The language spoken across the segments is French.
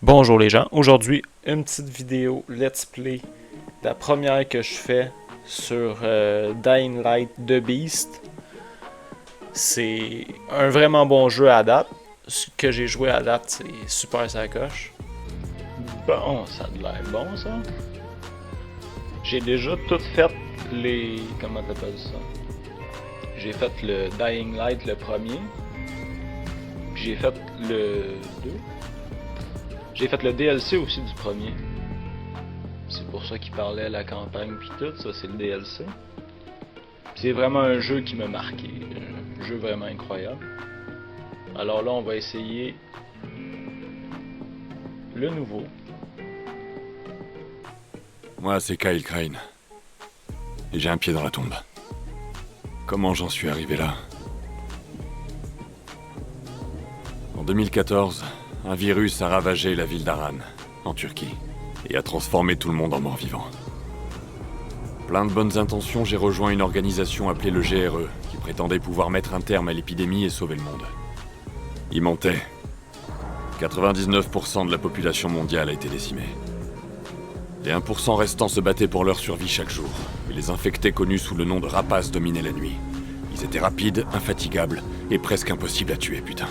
Bonjour les gens, aujourd'hui une petite vidéo let's play, la première que je fais sur Dying Light The Beast. C'est un vraiment bon jeu à date, ce que j'ai joué à date c'est super sacoche. Bon, ça a l'air bon ça. J'ai déjà tout fait les... comment t'appelles ça? J'ai fait le Dying Light le premier, puis j'ai fait le 2. J'ai fait le DLC aussi du premier. C'est pour ça qu'il parlait à la campagne pis tout, ça c'est le DLC. C'est vraiment un jeu qui m'a marqué, un jeu vraiment incroyable. Alors là on va essayer le nouveau. Moi c'est Kyle Crane. Et j'ai un pied dans la tombe. Comment j'en suis arrivé là? En 2014, un virus a ravagé la ville d'Aran, en Turquie, et a transformé tout le monde en mort-vivant. Plein de bonnes intentions, j'ai rejoint une organisation appelée le GRE, qui prétendait pouvoir mettre un terme à l'épidémie et sauver le monde. Il mentait. 99% de la population mondiale a été décimée. Les 1% restants se battaient pour leur survie chaque jour, et les infectés connus sous le nom de rapaces dominaient la nuit. Ils étaient rapides, infatigables, et presque impossibles à tuer, putain.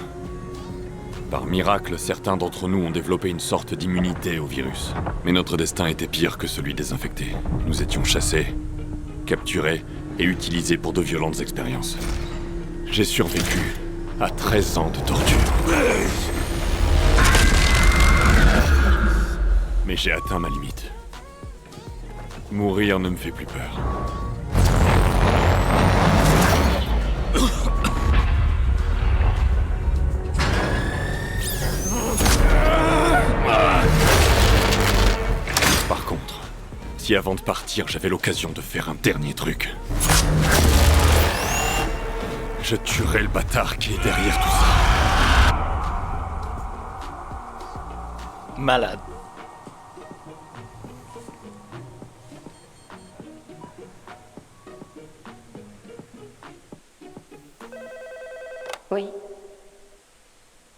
Par miracle, certains d'entre nous ont développé une sorte d'immunité au virus. Mais notre destin était pire que celui des infectés. Nous étions chassés, capturés et utilisés pour de violentes expériences. J'ai survécu à 13 ans de torture. Mais j'ai atteint ma limite. Mourir ne me fait plus peur. Par contre, si avant de partir, j'avais l'occasion de faire un dernier truc, je tuerais le bâtard qui est derrière tout ça. Malade. Oui.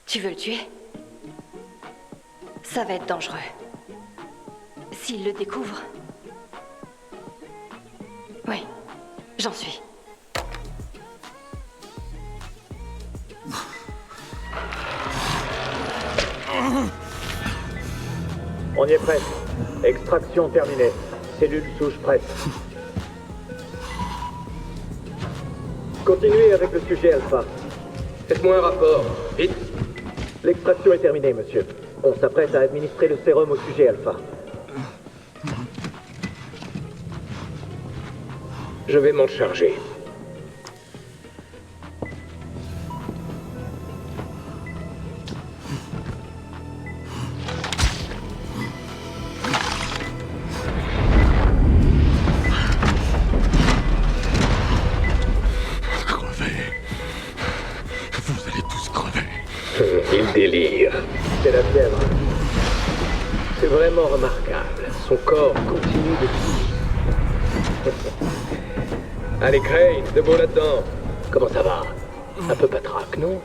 Tu veux le tuer? Ça va être dangereux. S'il le découvre... Oui, j'en suis. On y est prêt. Extraction terminée. Cellule souche prête. Continuez avec le sujet Alpha. Faites-moi un rapport, vite. L'extraction est terminée, monsieur. On s'apprête à administrer le sérum au sujet Alpha. Je vais m'en charger. Crevez. Vous allez tous crever. Il délire. C'est la fièvre. C'est vraiment remarquable. Son corps continue de vivre. Allez, Crane, debout là-dedans. Comment ça va? Un peu patraque, non?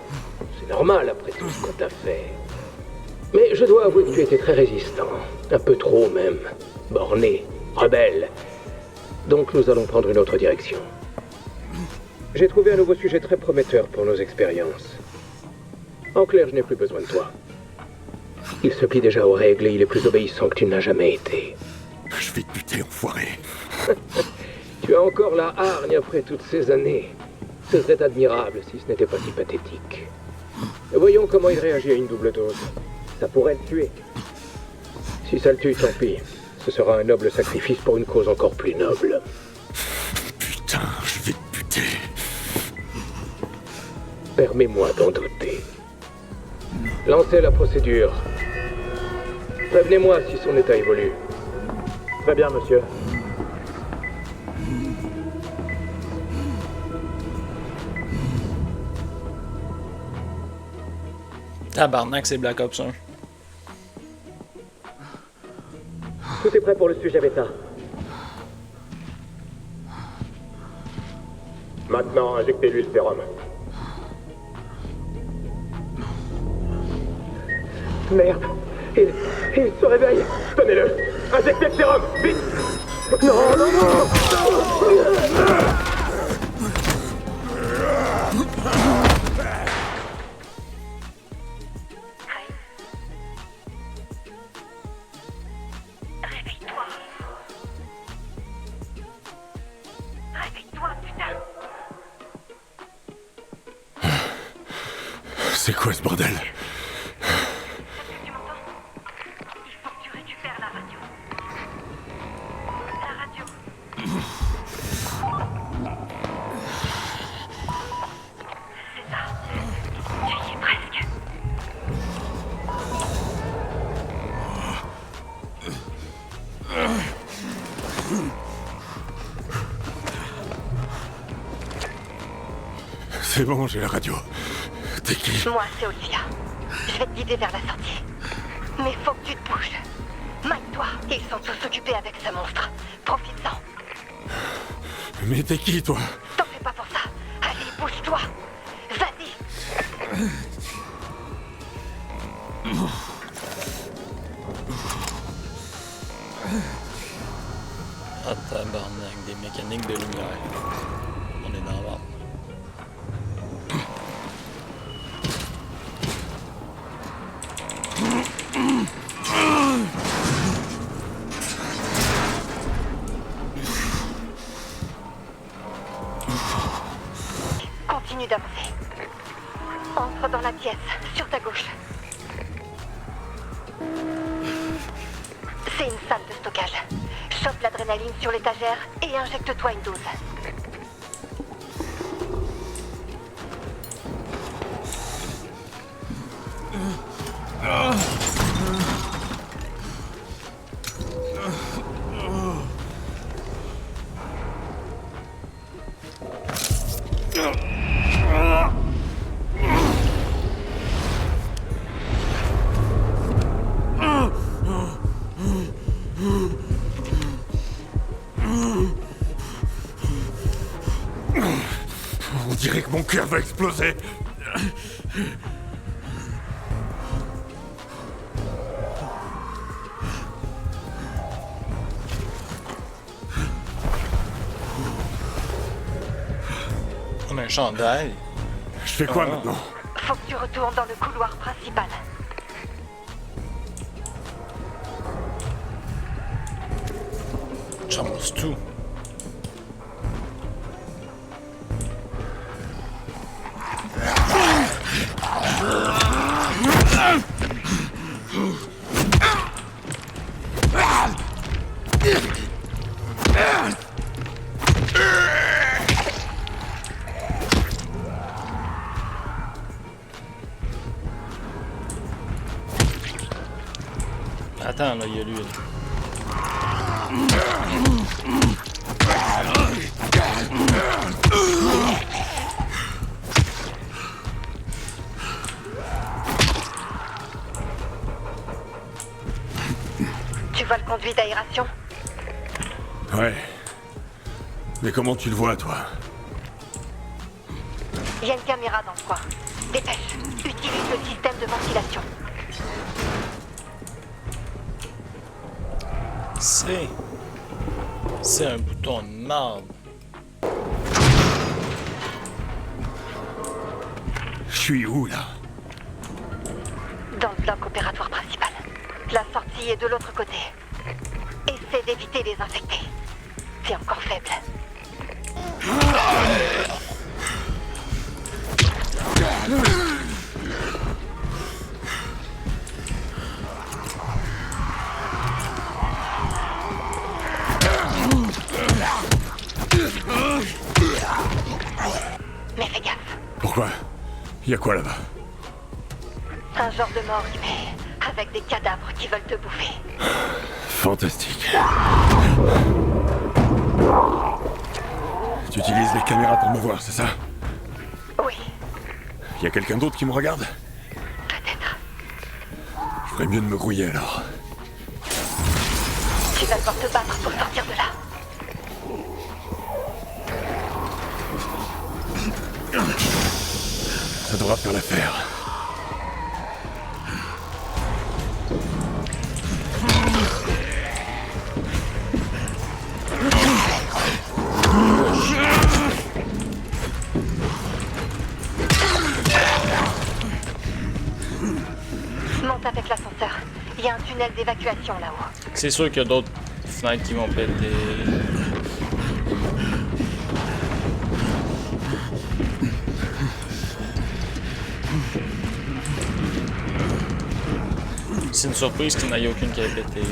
C'est normal après tout ce qu'on t'a fait. Mais je dois avouer que tu étais très résistant. Un peu trop, même. Borné, rebelle. Donc nous allons prendre une autre direction. J'ai trouvé un nouveau sujet très prometteur pour nos expériences. En clair, je n'ai plus besoin de toi. Il se plie déjà aux règles et il est plus obéissant que tu n'as jamais été. Je vais te buter, enfoiré. Tu as encore la hargne après toutes ces années. Ce serait admirable si ce n'était pas si pathétique. Voyons comment il réagit à une double dose. Ça pourrait le tuer. Si ça le tue, tant pis. Ce sera un noble sacrifice pour une cause encore plus noble. Putain, je vais te buter. Permets-moi d'en douter. Lancez la procédure. Prévenez-moi si son état évolue. Très bien, monsieur. Tabarnak, c'est Black Ops 1. Tout est prêt pour le sujet bêta. Maintenant, injectez-lui le sérum. Merde, Il se réveille. Tenez-le. Injectez le sérum. Vite. Non, non, non. Réveille-toi. Réveille-toi, putain. C'est quoi ce bordel? Tu m'entends? Il faut que tu récupères la radio. La radio. C'est ça. Tu y es presque. C'est bon, j'ai la radio. T'es qui? Moi, c'est Olivia. Je vais te guider vers la sortie. Mais faut que tu te bouges. Mike-toi. Ils sont tous occupés avec ce monstre. Profite-en. Mais t'es qui, toi? T'en fais pas pour ça. Allez, bouge-toi. Vas-y. Ah, tabarnak, des mécaniques de lumière. On est dans l'ordre. Continue d'avancer. Entre dans la pièce, sur ta gauche. C'est une salle de stockage. Chope l'adrénaline sur l'étagère et injecte-toi une dose. On dirait que mon cœur va exploser. On a un chandail. Je fais quoi maintenant? Faut que tu retournes dans le couloir principal. J'amuse tout. Attends, là, il y a lui. Là. Tu vois le conduit d'aération? Ouais. Mais comment tu le vois, toi? Il y a une caméra dans le coin. Dépêche. Utilise le système de ventilation. C'est un bouton de marde. Je suis où, là? Dans le bloc opératoire principal. La sortie est de l'autre côté. Essaie d'éviter les infectés. C'est encore faible. Mais fais gaffe. Pourquoi? Y a quoi là-bas? Un genre de morgue, mais avec des cadavres qui veulent te bouffer. Fantastique. Tu utilises les caméras pour me voir, c'est ça? Oui, Y a quelqu'un d'autre qui me regarde? peut-être. Je ferais mieux de me grouiller alors. Tu vas devoir te battre pour sortir de là. Ça devra faire l'affaire. Monte avec l'ascenseur. Il y a un tunnel d'évacuation là-haut. C'est sûr qu'il y a d'autres fenêtres qui vont péter. C'est une surprise qu'il n'y en ait aucune qui ait pété.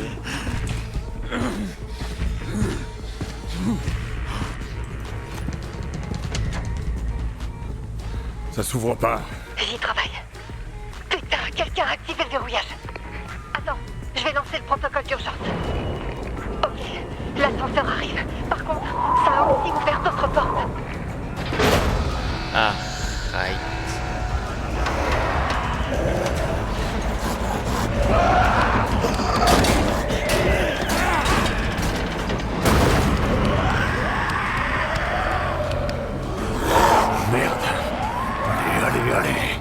Ça s'ouvre pas. J'y travaille. Putain, quelqu'un a activé le verrouillage. Attends, je vais lancer le protocole d'urgence. Ok, l'ascenseur arrive. Par contre, ça a aussi ouvert d'autres portes. Ah, aïe. Merde. Allez.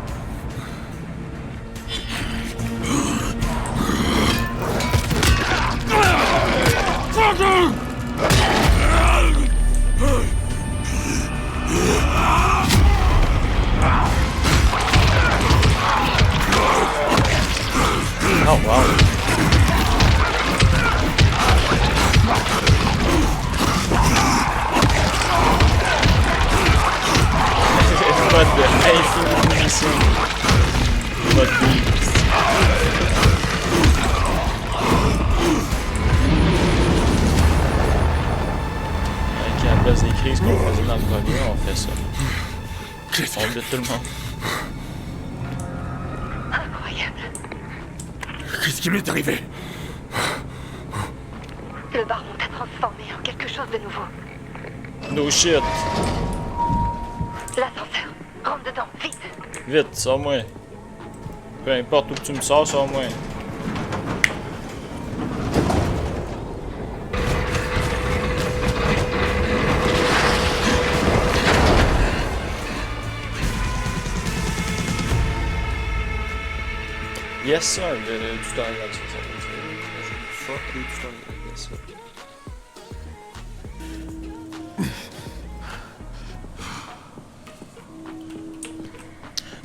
Oh wow. Mode infini munition. Mode beast. Ok, à la place des crises qu'on faisait dans le premier, on fait ça. On bute tout le monde. Incroyable. Qu'est-ce qui m'est arrivé? Le baron t'a transformé en quelque chose de nouveau. No shit. L'ascenseur. Rentre dedans, vite. Vite, sors-moi. Peu importe où tu me sors, sors-moi. Yes sir, le tutoriel, ça veut dire. Fuck les tutoriels, yes sir.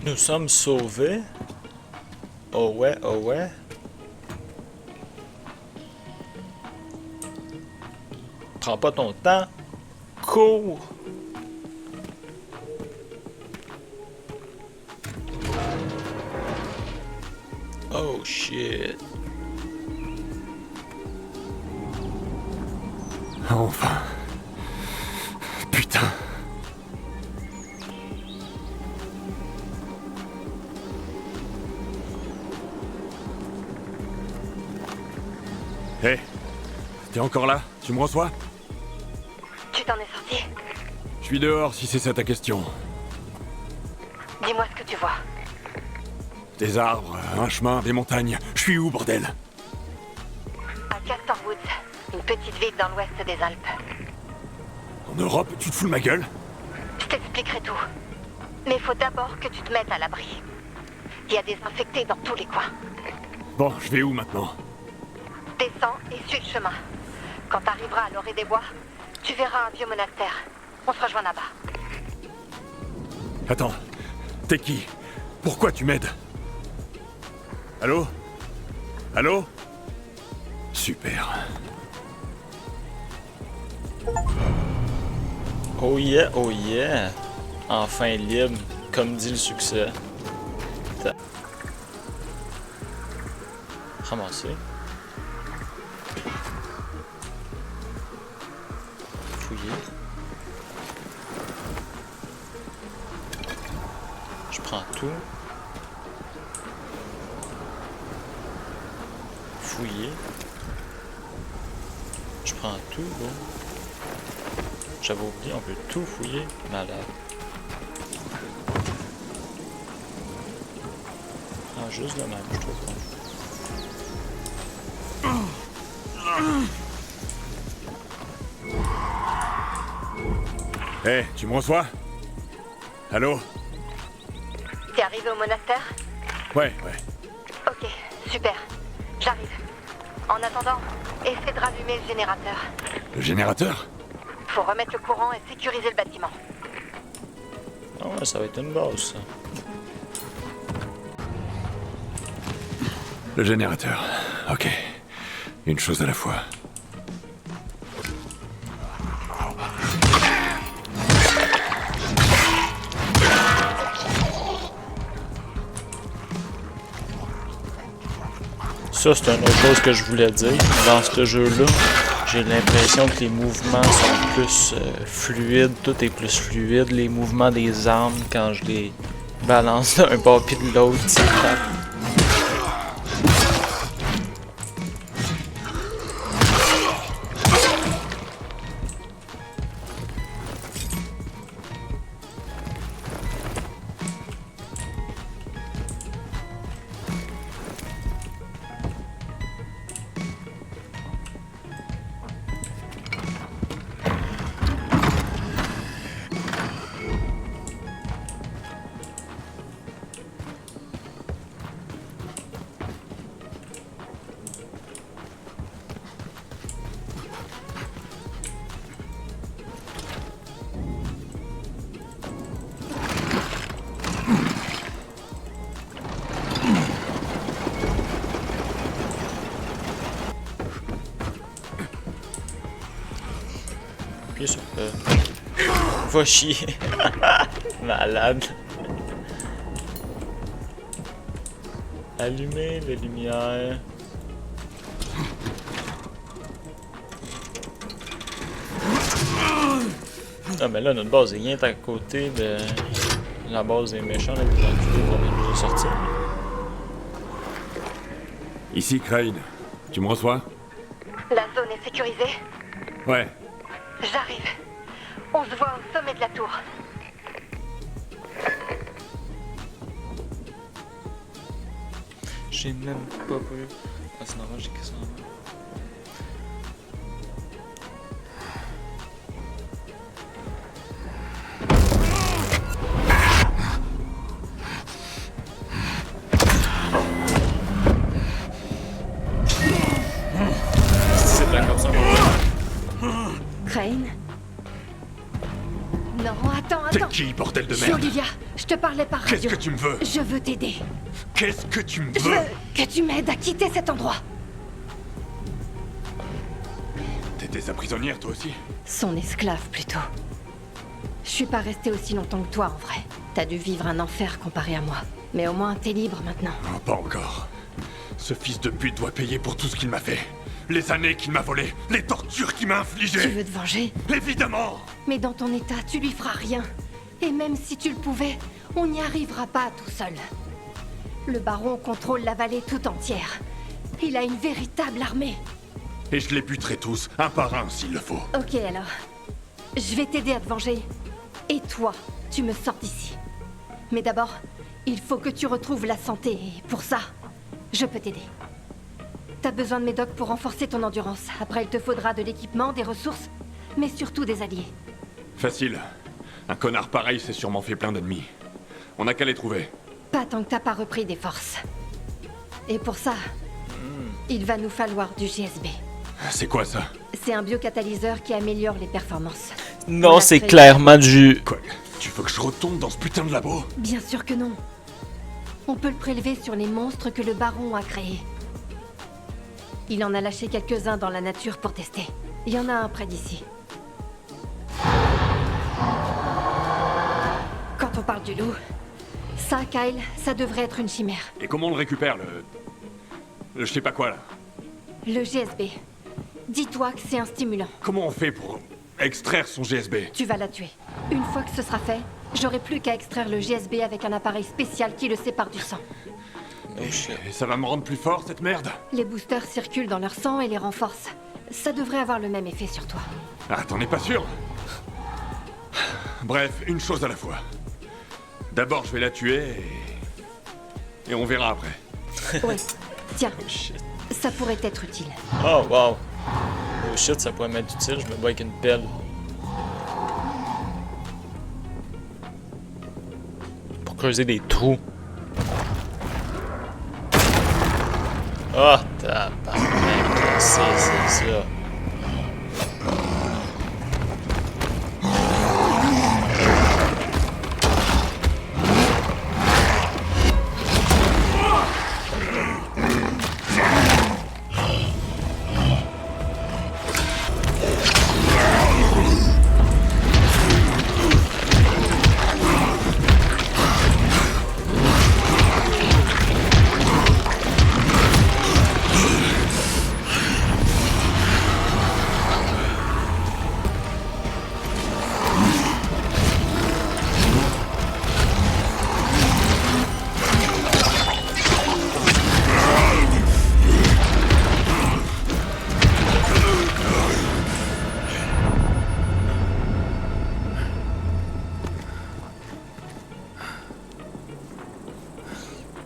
Nous sommes sauvés. Oh ouais, oh ouais. Prends pas ton temps. Cours. Oh shit. Enfin. Putain. Hé, t'es encore là? Tu me reçois? Tu t'en es sorti? Je suis dehors si c'est ça ta question. Dis-moi ce que tu vois. Des arbres, un chemin, des montagnes. Je suis où, bordel? À Castor Woods, une petite ville dans l'ouest des Alpes. En Europe, tu te fous de ma gueule? Je t'expliquerai tout. Mais il faut d'abord que tu te mettes à l'abri. Il y a des infectés dans tous les coins. Bon, je vais où maintenant? Descends et suis le chemin. Quand t'arriveras à l'orée des bois, tu verras un vieux monastère. On se rejoint là-bas. Attends, t'es qui? Pourquoi tu m'aides? Allô? Allô? Super. Oh yeah, oh yeah. Enfin libre, comme dit le succès. Ramasser. Fouiller. Je prends tout. Fouiller. Je prends tout, bon. J'avais oublié, on peut tout fouiller. Malade. Ah, juste le même, je trouve. Hé, tu me reçois? Allô? T'es arrivé au monastère? Ouais. Ok, super. J'arrive. En attendant, essaie de rallumer le générateur. Le générateur? Faut remettre le courant et sécuriser le bâtiment. Ah ouais, ça va être une base, ça. Le générateur. Ok. Une chose à la fois. Ça, c'est une autre chose que je voulais dire. Dans ce jeu-là, j'ai l'impression que les mouvements sont plus fluides. Tout est plus fluide. Les mouvements des armes, quand je les balance d'un bord puis de l'autre, c'est clair. Appuyer sur va chier. Malade. Allumer les lumières. Ah mais là notre base est rien à côté de la base des méchants là, dans le vidéo qu'on vient de sortir. Ici, Crane. Tu me reçois? La zone est sécurisée. Ouais. J'arrive. On se voit au sommet de la tour. J'ai même pas vu. Ah c'est normal, j'ai que ça en main. C'est bien comme ça, Crane? Non, attends. T'es qui, bordel de Je suis merde? Olivia. Je te parlais par radio. Qu'est-ce que tu me veux? Je veux t'aider. Qu'est-ce que tu me Je veux? veux que tu m'aides à quitter cet endroit. T'étais sa prisonnière, toi aussi? Son esclave, plutôt. Je suis pas restée aussi longtemps que toi, en vrai. T'as dû vivre un enfer comparé à moi. Mais au moins, t'es libre maintenant. Oh, pas encore. Ce fils de pute doit payer pour tout ce qu'il m'a fait. Les années qu'il m'a volées, les tortures qu'il m'a infligées. Tu veux te venger? Évidemment! Mais dans ton état, tu lui feras rien. Et même si tu le pouvais, on n'y arrivera pas tout seul. Le baron contrôle la vallée tout entière. Il a une véritable armée. Et je les buterai tous, un par un s'il le faut. Ok alors. Je vais t'aider à te venger. Et toi, tu me sors d'ici. Mais d'abord, il faut que tu retrouves la santé. Et pour ça, je peux t'aider. T'as besoin de mes docs pour renforcer ton endurance. Après, il te faudra de l'équipement, des ressources, mais surtout des alliés. Facile. Un connard pareil s'est sûrement fait plein d'ennemis. On n'a qu'à les trouver. Pas tant que t'as pas repris des forces. Et pour ça, il va nous falloir du GSB. C'est quoi ça? C'est un biocatalyseur qui améliore les performances. Non, c'est clairement du... Quoi? Tu veux que je retourne dans ce putain de labo? Bien sûr que non. On peut le prélever sur les monstres que le baron a créés. Il en a lâché quelques-uns dans la nature pour tester. Il y en a un près d'ici. Quand on parle du loup, ça, Kyle, ça devrait être une chimère. Et comment on le récupère, le je sais pas quoi, là? Le GSB. Dis-toi que c'est un stimulant. Comment on fait pour extraire son GSB? Tu vas la tuer. Une fois que ce sera fait, j'aurai plus qu'à extraire le GSB avec un appareil spécial qui le sépare du sang. Et ça va me rendre plus fort, cette merde? Les boosters circulent dans leur sang et les renforcent. Ça devrait avoir le même effet sur toi. Ah, t'en es pas sûr? Bref, une chose à la fois. D'abord, je vais la tuer et on verra après. Ouais. Tiens, Oh shit. ça pourrait être utile. Oh wow. Oh shit, ça pourrait m'être utile, je me bats avec une pelle. Pour creuser des trous. Ah, tabarnak. C'est ça.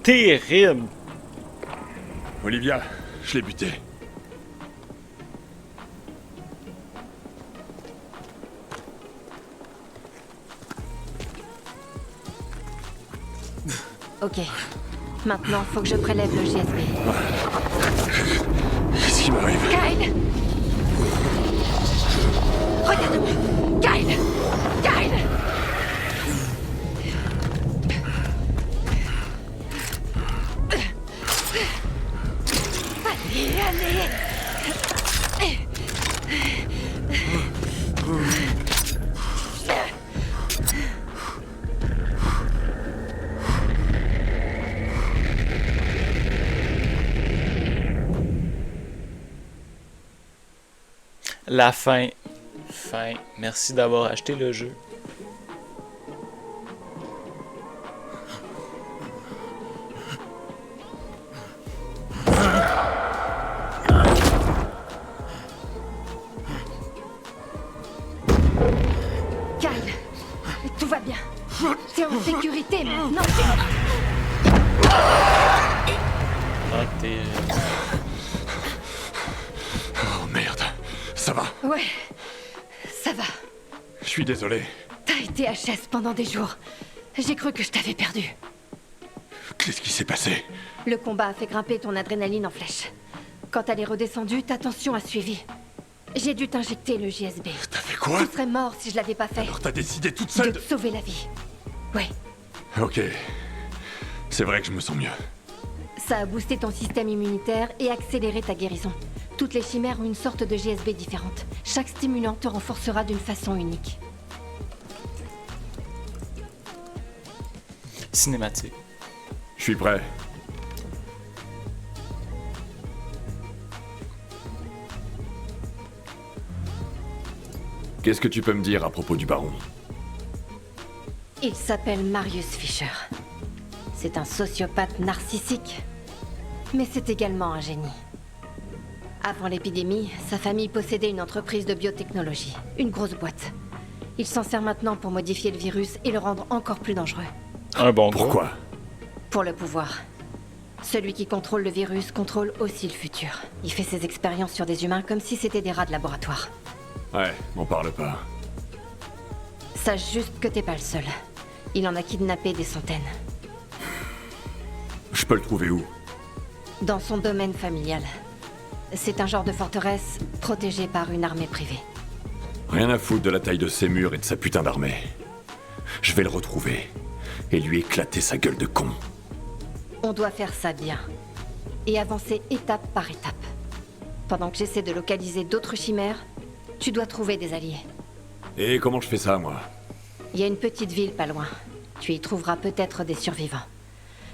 Terrible! Olivia, je l'ai buté. Ok. Maintenant, faut que je prélève le GSB. Qu'est-ce qui m'arrive? Kyle! Regarde-moi! Kyle! Kyle! Allez, allez! La fin. Fin. Merci d'avoir acheté le jeu. Kyle! Tout va bien. T'es en sécurité maintenant. Ah, t'es... Oh merde. Ça va? Ouais, ça va. Je suis désolé. T'as été HS pendant des jours. J'ai cru que je t'avais perdu. Qu'est-ce qui s'est passé? Le combat a fait grimper ton adrénaline en flèche. Quand elle est redescendue, ta tension a suivi. J'ai dû t'injecter le JSB. T'as fait quoi? Tu serais mort si je l'avais pas fait. Alors t'as décidé toute De seule te sauver la vie. Ouais, Ok. C'est vrai que je me sens mieux. ça a boosté ton système immunitaire et accéléré ta guérison. Toutes les chimères ont une sorte de GSB différente. Chaque stimulant te renforcera d'une façon unique. cinématique. Je suis prêt. Qu'est-ce que tu peux me dire à propos du baron? Il s'appelle Marius Fischer. C'est un sociopathe narcissique. Mais c'est également un génie. Avant l'épidémie, sa famille possédait une entreprise de biotechnologie. Une grosse boîte. Il s'en sert maintenant pour modifier le virus et le rendre encore plus dangereux. Un bon gars. Pourquoi? Pour le pouvoir. Celui qui contrôle le virus contrôle aussi le futur. Il fait ses expériences sur des humains comme si c'était des rats de laboratoire. Ouais, m'en parle pas. Sache juste que t'es pas le seul. Il en a kidnappé des centaines. Je peux le trouver où? Dans son domaine familial. C'est un genre de forteresse protégée par une armée privée. Rien à foutre de la taille de ses murs et de sa putain d'armée. Je vais le retrouver et lui éclater sa gueule de con. On doit faire ça bien. Et avancer étape par étape. Pendant que j'essaie de localiser d'autres chimères, tu dois trouver des alliés. Et comment je fais ça, moi? Il y a une petite ville pas loin. Tu y trouveras peut-être des survivants.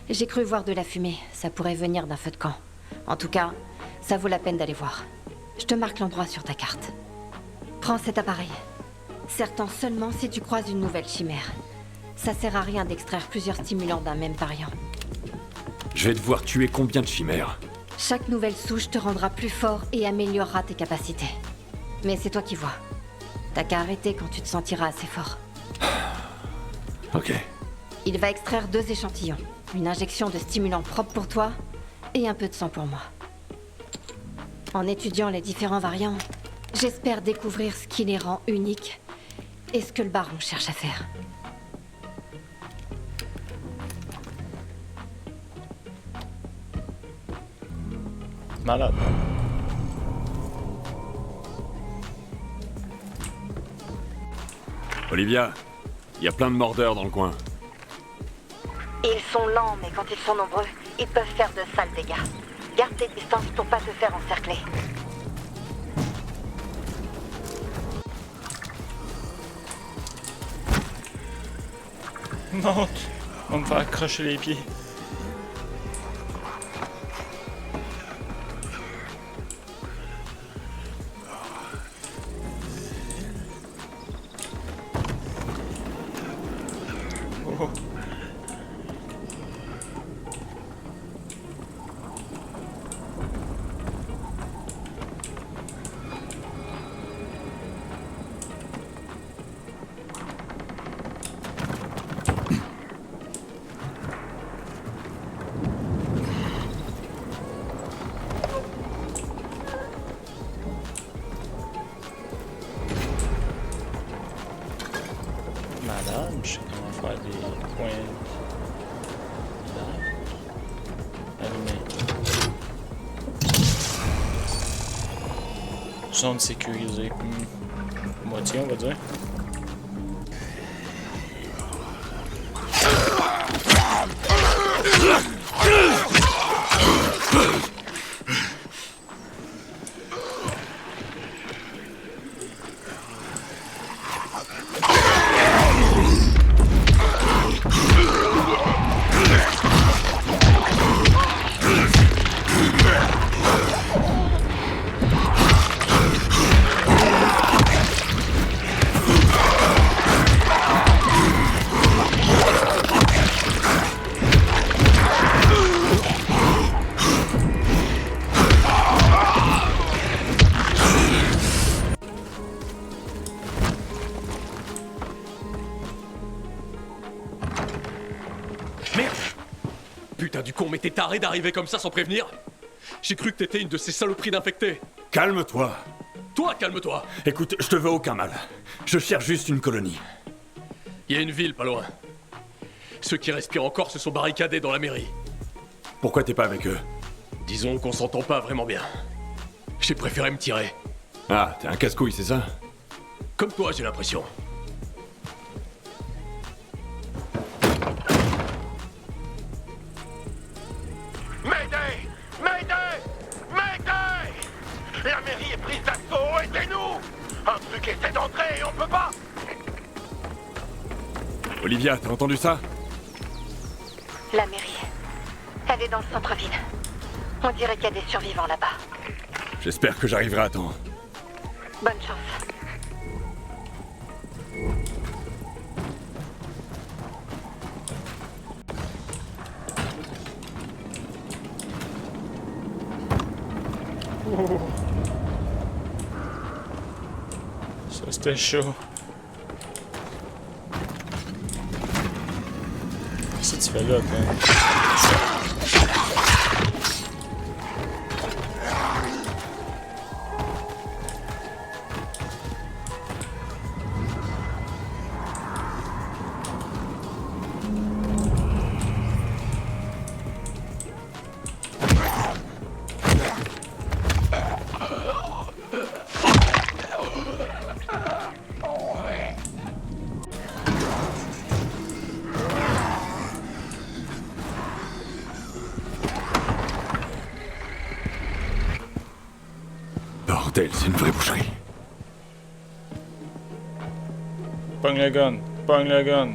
J'ai cru voir de la fumée. Ça pourrait venir d'un feu de camp. En tout cas, ça vaut la peine d'aller voir. Je te marque l'endroit sur ta carte. Prends cet appareil. Serre-t'en seulement si tu croises une nouvelle chimère. Ça sert à rien d'extraire plusieurs stimulants d'un même variant. Je vais devoir tuer combien de chimères? Chaque nouvelle souche te rendra plus fort et améliorera tes capacités. Mais c'est toi qui vois. T'as qu'à arrêter quand tu te sentiras assez fort. Ok. Il va extraire 2 échantillons. Une injection de stimulant propre pour toi et un peu de sang pour moi. En étudiant les différents variants, j'espère découvrir ce qui les rend uniques et ce que le baron cherche à faire. Malade. Olivia, il y a plein de mordeurs dans le coin. Ils sont lents, mais quand ils sont nombreux, ils peuvent faire de sales dégâts. Garde tes distances pour pas te faire encercler. Non, on va me faire accrocher les pieds. Oh. Malade, je sais comment faire des points là. Allumé. Zone sécurisée. Moitié, on va dire. Merde! Putain du con, mais t'es taré d'arriver comme ça sans prévenir? J'ai cru que t'étais une de ces saloperies d'infectés. Calme-toi. Toi, calme-toi. Écoute, je te veux aucun mal. Je cherche juste une colonie. Il y a une ville pas loin. Ceux qui respirent encore se sont barricadés dans la mairie. Pourquoi t'es pas avec eux? Disons qu'on s'entend pas vraiment bien. J'ai préféré me tirer. Ah, t'es un casse-couille, c'est ça? Comme toi, j'ai l'impression. Mayday! Mayday! Mayday! La mairie est prise d'assaut, aidez-nous! Un truc essaie d'entrer et on peut pas! Olivia, t'as entendu ça? La mairie. Elle est dans le centre-ville. On dirait qu'il y a des survivants là-bas. J'espère que j'arriverai à temps. Bonne chance. Ça, c'était chaud. Qu'est-ce que tu fais là, toi? Bordel, c'est une vraie boucherie. Pogne le gun. Pogne le gun.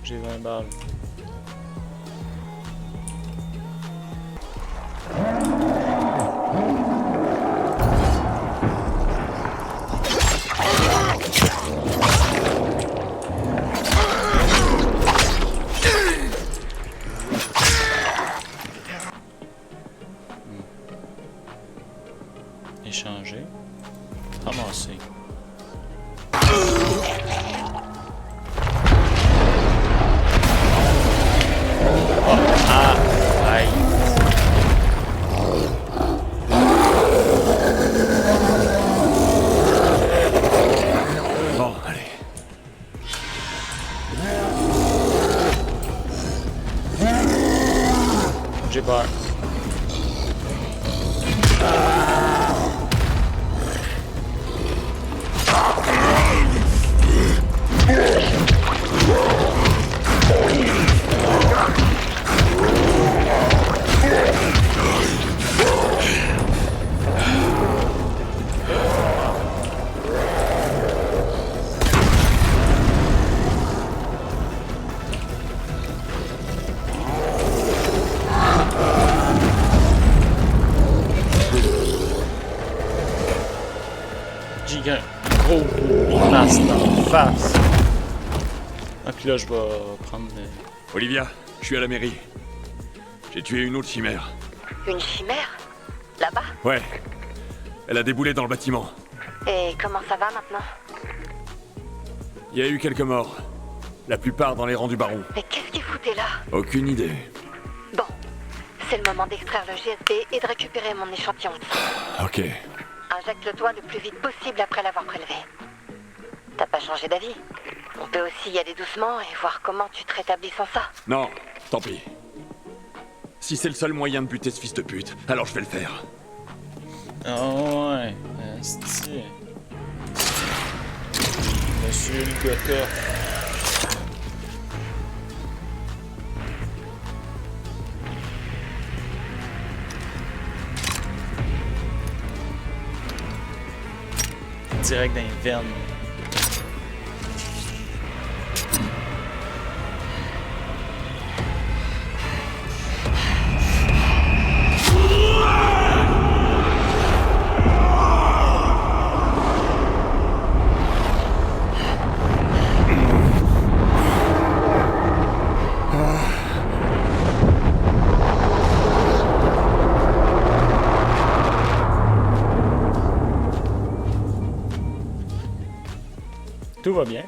J'ai 20 balles. Échanger. Ramasser. J'ai peur. J'ai un gros masse dans la face. Ah, puis là, je vais prendre. Olivia, je suis à la mairie. J'ai tué une autre chimère. Une chimère? Là-bas? Ouais. Elle a déboulé dans le bâtiment. Et comment ça va maintenant? Il y a eu quelques morts. La plupart dans les rangs du baron. Mais qu'est-ce qu'il foutait là? Aucune idée. Bon, c'est le moment d'extraire le GSB et de récupérer mon échantillon de sang. Ok. Injecte-le-toi le plus vite possible après l'avoir prélevé. T'as pas changé d'avis? On peut aussi y aller doucement et voir comment tu te rétablis sans ça. Non, tant pis. Si c'est le seul moyen de buter ce fils de pute, alors je vais le faire. Oh ouais, c'est Monsieur Ligota. Direct dans les veines. Tout va bien.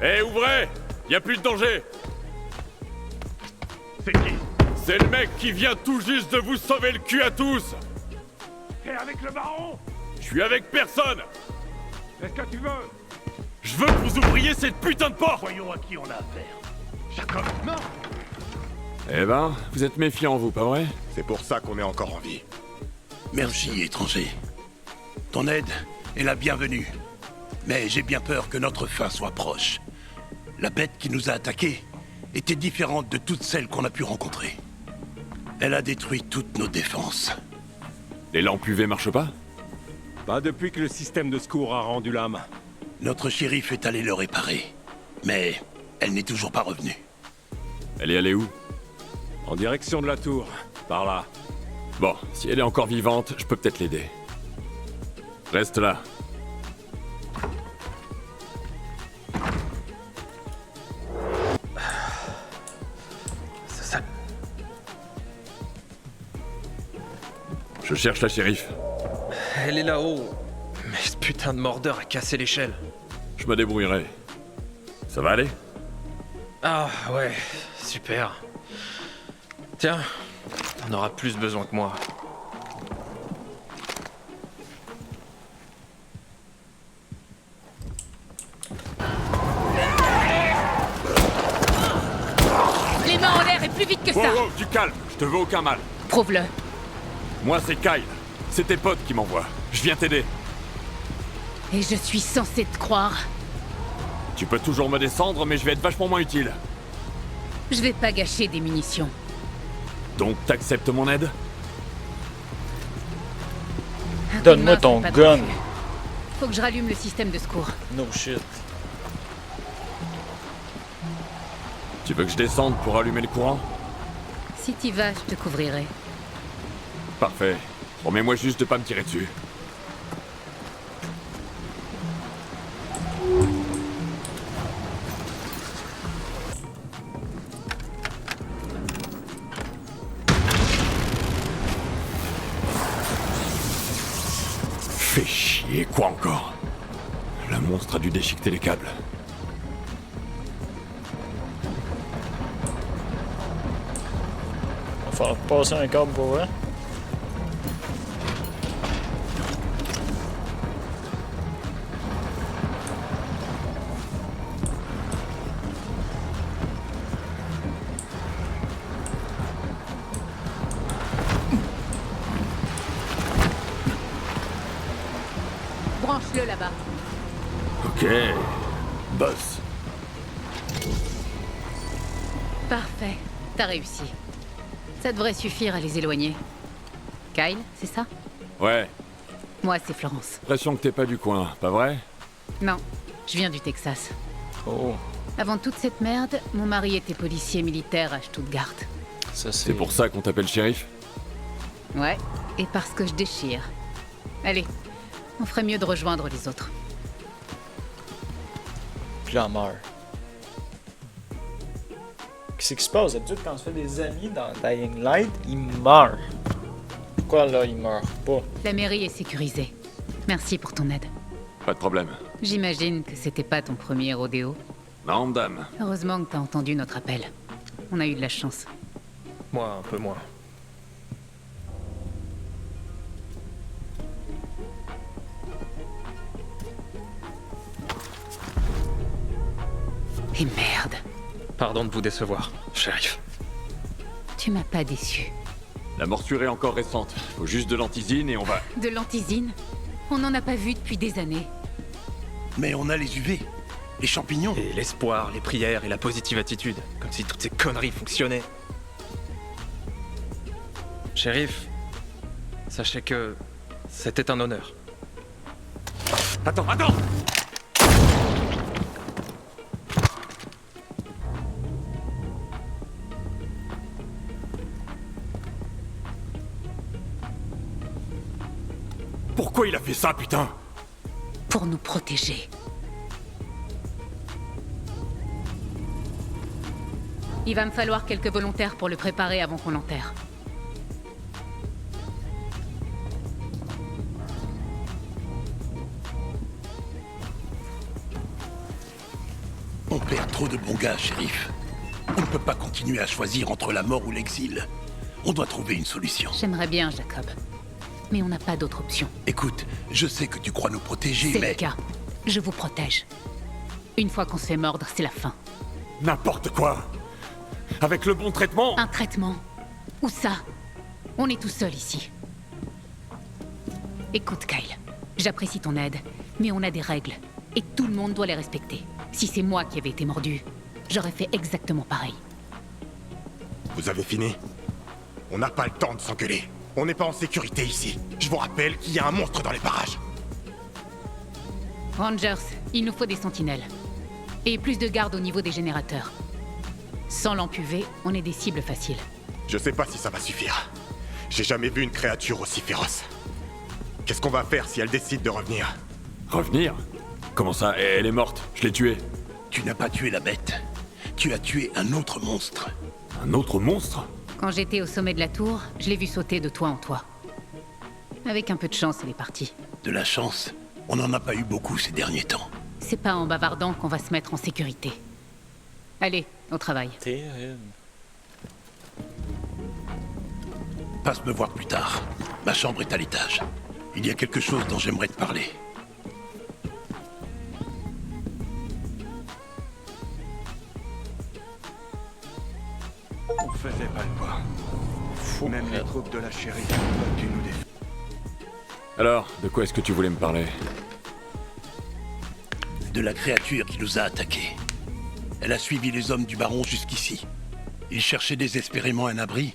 Hé, ouvrez! Y a plus de danger! C'est qui? C'est le mec qui vient tout juste de vous sauver le cul à tous! T'es avec le baron? Je suis avec personne! Qu'est-ce que tu veux? Je veux que vous ouvriez cette putain de porte! Voyons à qui on a affaire. Jacob, non! Eh ben, vous êtes méfiant, vous, pas vrai? C'est pour ça qu'on est encore en vie. Merci, étranger. Ton aide est la bienvenue. Mais j'ai bien peur que notre fin soit proche. La bête qui nous a attaqués était différente de toutes celles qu'on a pu rencontrer. Elle a détruit toutes nos défenses. Les lampes UV marchent pas? Pas depuis que le système de secours a rendu l'âme. Notre shérif est allé le réparer. Mais elle n'est toujours pas revenue. Elle est allée où? En direction de la tour. Par là. Bon, si elle est encore vivante, je peux peut-être l'aider. Reste là. Je cherche la shérif. Elle est là-haut. Mais ce putain de mordeur a cassé l'échelle. Je me débrouillerai. Ça va aller? Ah ouais, super. Tiens, t'en auras plus besoin que moi. Les mains en l'air et plus vite que ça. Wow, du calme, je te veux aucun mal. Prouve-le. Moi, c'est Kyle. C'est tes potes qui m'envoient. Je viens t'aider. Et je suis censé te croire. Tu peux toujours me descendre, mais je vais être vachement moins utile. Je vais pas gâcher des munitions. Donc, t'acceptes mon aide? Un coup de Donne-moi main, ton c'est pas gun. trop. Faut que je rallume le système de secours. No shit. Tu veux que je descende pour allumer le courant? Si t'y vas, je te couvrirai. Parfait. Promets-moi juste de pas me tirer dessus. Fais chier, quoi encore? Le monstre a dû déchiqueter les câbles. Il va falloir passer un câble pour vrai. Branche-le là-bas. Ok. Boss. Parfait. T'as réussi. Ça devrait suffire à les éloigner. Kyle, c'est ça? Ouais. Moi, c'est Florence. Impression que t'es pas du coin, pas vrai? Non, je viens du Texas. Oh, Avant toute cette merde, mon mari était policier militaire à Stuttgart. ça c'est... C'est pour ça qu'on t'appelle shérif? Ouais, et parce que je déchire. Allez, on ferait mieux de rejoindre les autres. Puis là, on meurt. Qu'est-ce qui se passe? D'habitude, quand on se fait des amis dans Dying Light, ils meurent. Pourquoi là, ils meurent pas? La mairie est sécurisée. Merci pour ton aide. Pas de problème. J'imagine que c'était pas ton premier rodéo. Non, dame. Heureusement que t'as entendu notre appel. On a eu de la chance. Moi, un peu moins. Et merde, Pardon de vous décevoir, shérif. tu m'as pas déçu. La morsure est encore récente. Faut juste de l'antisine et on va... De l'antisine? On n'en a pas vu depuis des années. Mais on a les UV, les champignons. Et l'espoir, les prières et la positive attitude. Comme si toutes ces conneries fonctionnaient. Shérif, sachez que c'était un honneur. Attends! Pourquoi il a fait ça, putain? Pour nous protéger. Il va me falloir quelques volontaires pour le préparer avant qu'on l'enterre. On perd trop de bons gars, shérif. On ne peut pas continuer à choisir entre la mort ou l'exil. On doit trouver une solution. J'aimerais bien, Jacob. Mais on n'a pas d'autre option. Écoute, je sais que tu crois nous protéger, C'est mais... le cas. Je vous protège. Une fois qu'on se fait mordre, c'est la fin. N'importe quoi! Avec le bon traitement! Un traitement? Où ça? On est tout seul ici. Écoute, Kyle. J'apprécie ton aide, mais on a des règles. Et tout le monde doit les respecter. Si c'est moi qui avais été mordu, j'aurais fait exactement pareil. Vous avez fini? On n'a pas le temps de s'engueuler. On n'est pas en sécurité ici. Je vous rappelle qu'il y a un monstre dans les parages. Rangers, il nous faut des sentinelles. Et plus de gardes au niveau des générateurs. Sans lampe UV, on est des cibles faciles. Je sais pas si ça va suffire. J'ai jamais vu une créature aussi féroce. Qu'est-ce qu'on va faire si elle décide de revenir? Revenir? Comment ça? Elle est morte. Je l'ai tuée. Tu n'as pas tué la bête. Tu as tué un autre monstre. Un autre monstre? Quand j'étais au sommet de la tour, je l'ai vu sauter de toit en toit. Avec un peu de chance, elle est partie. De la chance, on n'en a pas eu beaucoup ces derniers temps. C'est pas en bavardant qu'on va se mettre en sécurité. Allez, au travail. Terrible. Passe me voir plus tard. Ma chambre est à l'étage. Il y a quelque chose dont j'aimerais te parler. On faisait pas le poids. Fou. Même les troupes de la chérie ont pu nous défendre. Alors, de quoi est-ce que tu voulais me parler? De la créature qui nous a attaqués. Elle a suivi les hommes du baron jusqu'ici. Ils cherchaient désespérément un abri,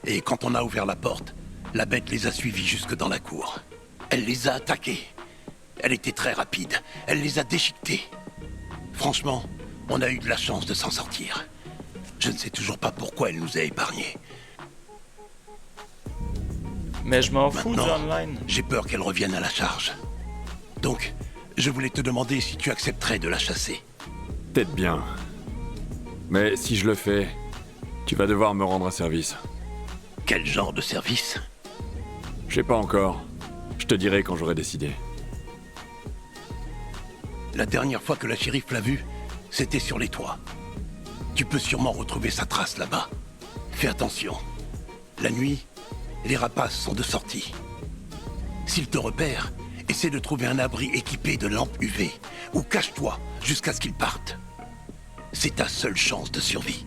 et quand on a ouvert la porte, la bête les a suivis jusque dans la cour. Elle les a attaqués. Elle était très rapide. Elle les a déchiquetés. Franchement, on a eu de la chance de s'en sortir. Je ne sais toujours pas pourquoi elle nous a épargnés. Mais je m'en fous du Maintenant, online. j'ai peur qu'elle revienne à la charge. Donc, je voulais te demander si tu accepterais de la chasser. Peut-être bien. Mais si je le fais, tu vas devoir me rendre un service. Quel genre de service? Je sais pas encore. Je te dirai quand j'aurai décidé. La dernière fois que la shérif l'a vue, c'était sur les toits. Tu peux sûrement retrouver sa trace là-bas. Fais attention. La nuit, les rapaces sont de sortie. S'ils te repèrent, essaie de trouver un abri équipé de lampes UV, ou cache-toi jusqu'à ce qu'ils partent. C'est ta seule chance de survie.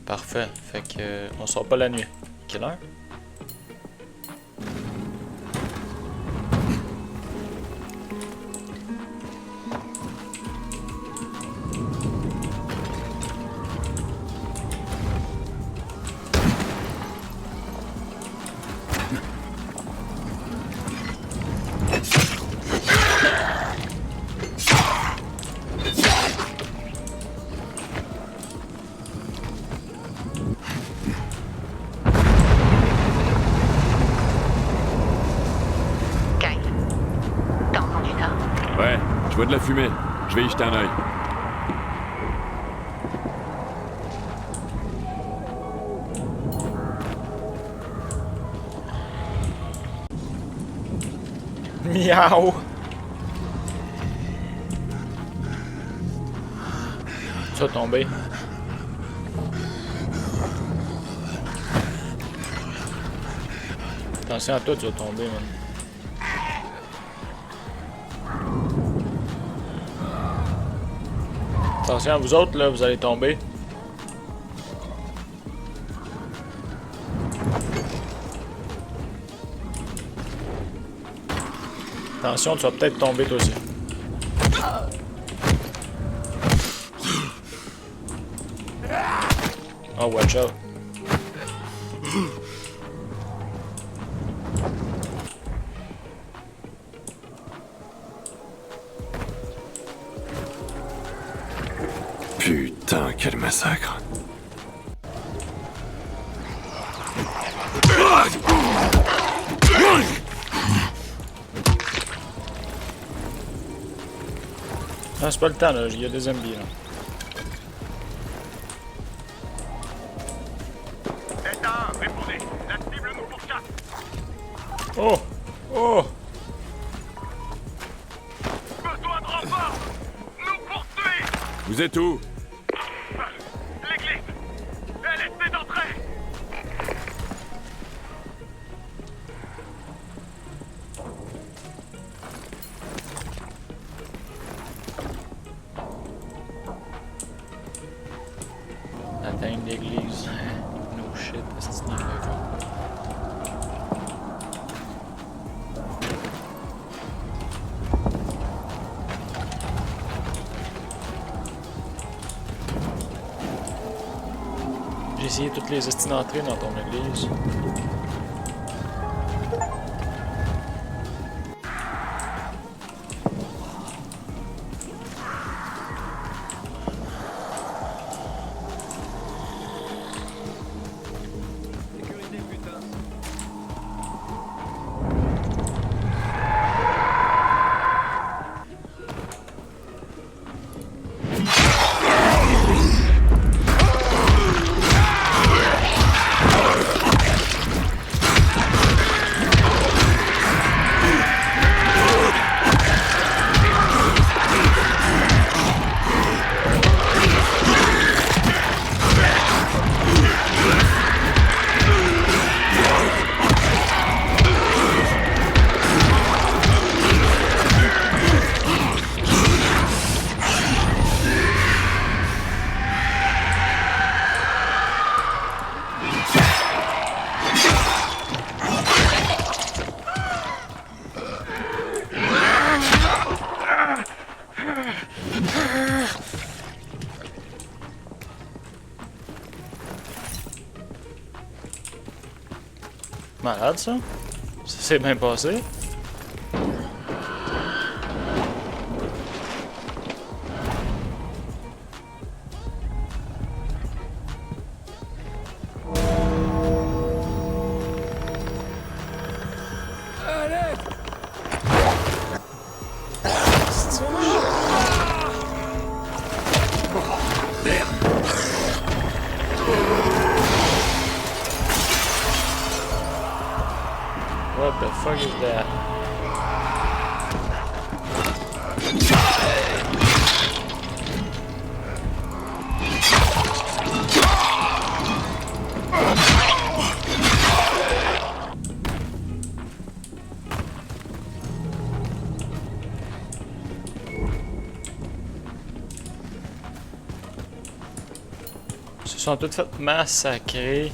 Parfait. Fait que on sort pas la nuit. Quelle heure? vois de la fumée. Je vais y jeter un œil. Miaou! Tu vas tomber. Attention à toi, tu vas tomber, man. Attention à vous autres, là, vous allez tomber. Attention, tu vas peut-être tomber toi aussi. Oh, watch out. Putain, quel massacre. Ah, c'est pas le temps, là. Il y a des zombies, là. État, répondez. La cible nous pourchasse. Oh! Oh! Besoin de renfort. Nous poursuit. Vous êtes où? L'église. Elle essaie d'entrer. Atteindre l'église. No shit, c'est une erreur. J'ai essayé toutes les estimes d'entrée dans ton église. Malade, ça. Ça s'est bien passé. What the fuck is that? Ils se sont toutes fait massacrer.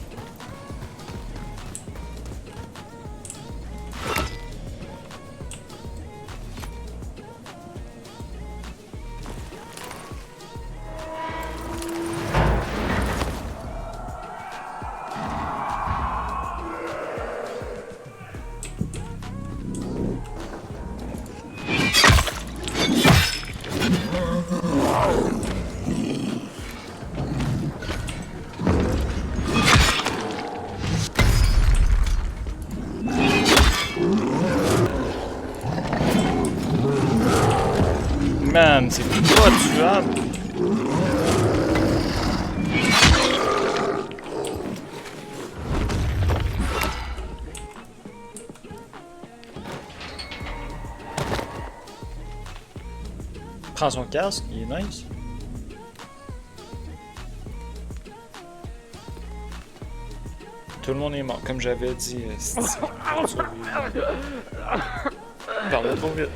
Man, c'est pas tuable. Prends son casque, il est nice. Tout le monde est mort, comme j'avais dit. Parle trop vite.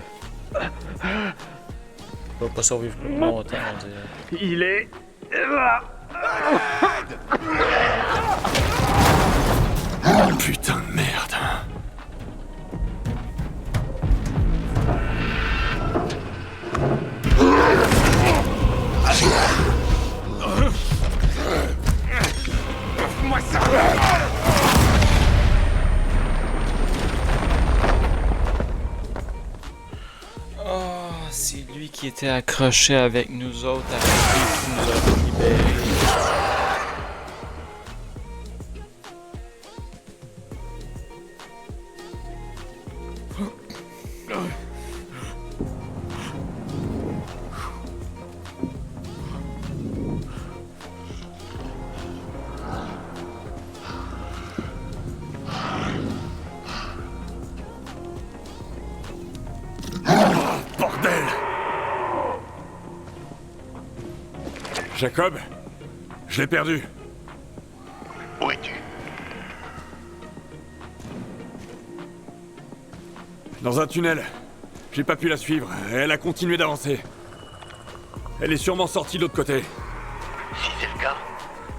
Il va pas survivre plus longtemps, on dirait. Il est... Putain de merde. Moi ça. Oh, c'est lui qui était accroché avec nous autres après qu'il nous a libérés. Bordel! Jacob, je l'ai perdu. Où es-tu? Dans un tunnel. J'ai pas pu la suivre. Elle a continué d'avancer. Elle est sûrement sortie de l'autre côté. Si c'est le cas,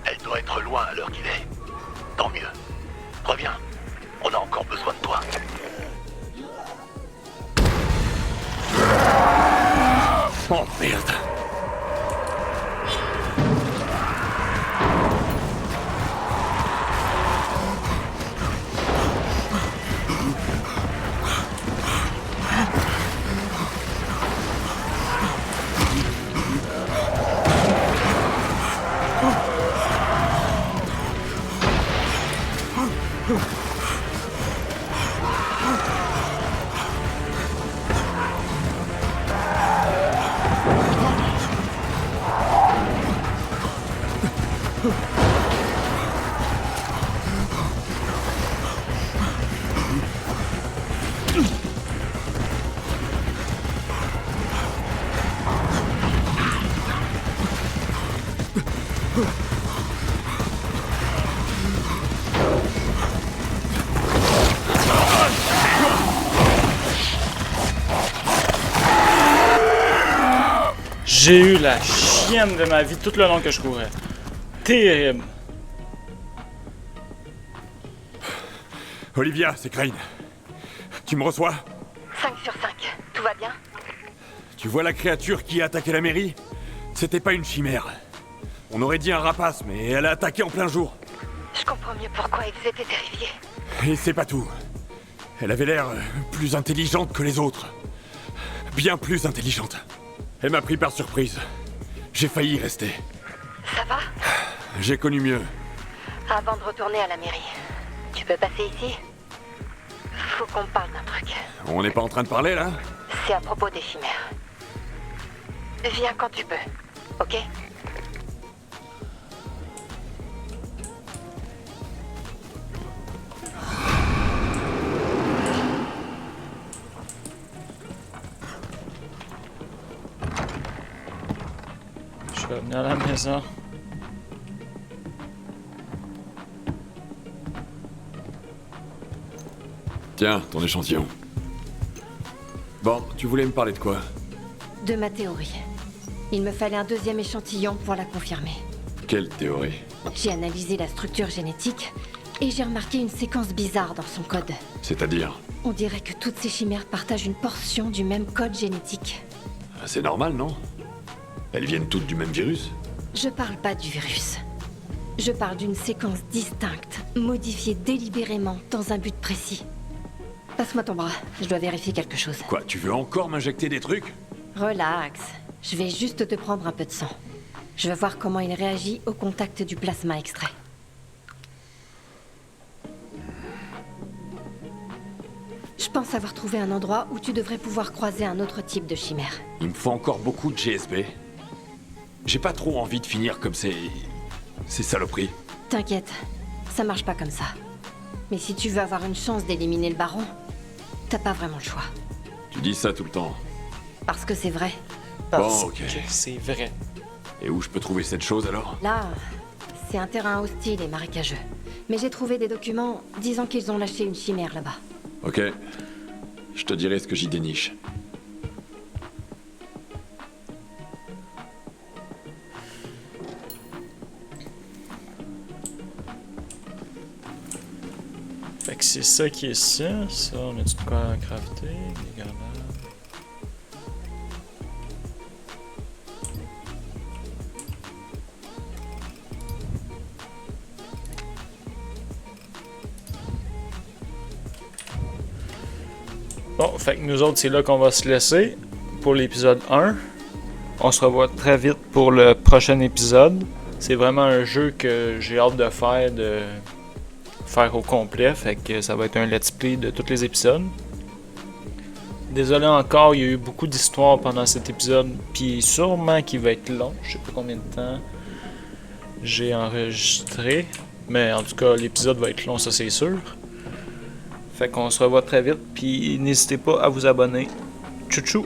elle doit être loin à l'heure qu'il est. Tant mieux. Reviens. On a encore besoin de toi. Oh merde! J'ai eu la chienne de ma vie tout le long que je courais. Terrible. Olivia, c'est Crane. Tu me reçois? 5 sur 5. Tout va bien? Tu vois la créature qui a attaqué la mairie? C'était pas une chimère. On aurait dit un rapace, mais elle a attaqué en plein jour. Je comprends mieux pourquoi ils étaient terrifiés. Et c'est pas tout. Elle avait l'air plus intelligente que les autres. Bien plus intelligente. Elle m'a pris par surprise. J'ai failli y rester. Ça va? J'ai connu mieux. Avant de retourner à la mairie, tu peux passer ici? Faut qu'on parle d'un truc. On n'est pas en train de parler, là? C'est à propos des chimères. Viens quand tu peux, ok? Je vais venir à la maison. Tiens, ton échantillon. Bon, tu voulais me parler de quoi? De ma théorie. Il me fallait un deuxième échantillon pour la confirmer. Quelle théorie? J'ai analysé la structure génétique et j'ai remarqué une séquence bizarre dans son code. C'est-à-dire? On dirait que toutes ces chimères partagent une portion du même code génétique. C'est normal, non? Elles viennent toutes du même virus? Je parle pas du virus. Je parle d'une séquence distincte, modifiée délibérément dans un but précis. Passe-moi ton bras, je dois vérifier quelque chose. Quoi, tu veux encore m'injecter des trucs? Relax, je vais juste te prendre un peu de sang. Je veux voir comment il réagit au contact du plasma extrait. Je pense avoir trouvé un endroit où tu devrais pouvoir croiser un autre type de chimère. Il me faut encore beaucoup de GSB. J'ai pas trop envie de finir comme ces saloperies. T'inquiète, ça marche pas comme ça. Mais si tu veux avoir une chance d'éliminer le baron, t'as pas vraiment le choix. Tu dis ça tout le temps. Parce que c'est vrai. Parce Bon, ok. que c'est vrai. Et où je peux trouver cette chose alors? Là, c'est un terrain hostile et marécageux. Mais j'ai trouvé des documents disant qu'ils ont lâché une chimère là-bas. Ok. Je te dirai ce que j'y déniche. Fait que c'est ça qui est ça. Ça, on a-tu de quoi à crafter? Des grenades. Bon, fait que nous autres, c'est là qu'on va se laisser pour l'épisode 1. On se revoit très vite pour le prochain épisode. C'est vraiment un jeu que j'ai hâte de faire au complet, fait que ça va être un let's play de tous les épisodes. Désolé encore, il y a eu beaucoup d'histoires pendant cet épisode, puis sûrement qu'il va être long, je sais pas combien de temps j'ai enregistré, mais en tout cas l'épisode va être long, ça c'est sûr. Fait qu'on se revoit très vite, puis n'hésitez pas à vous abonner. Tchou tchou!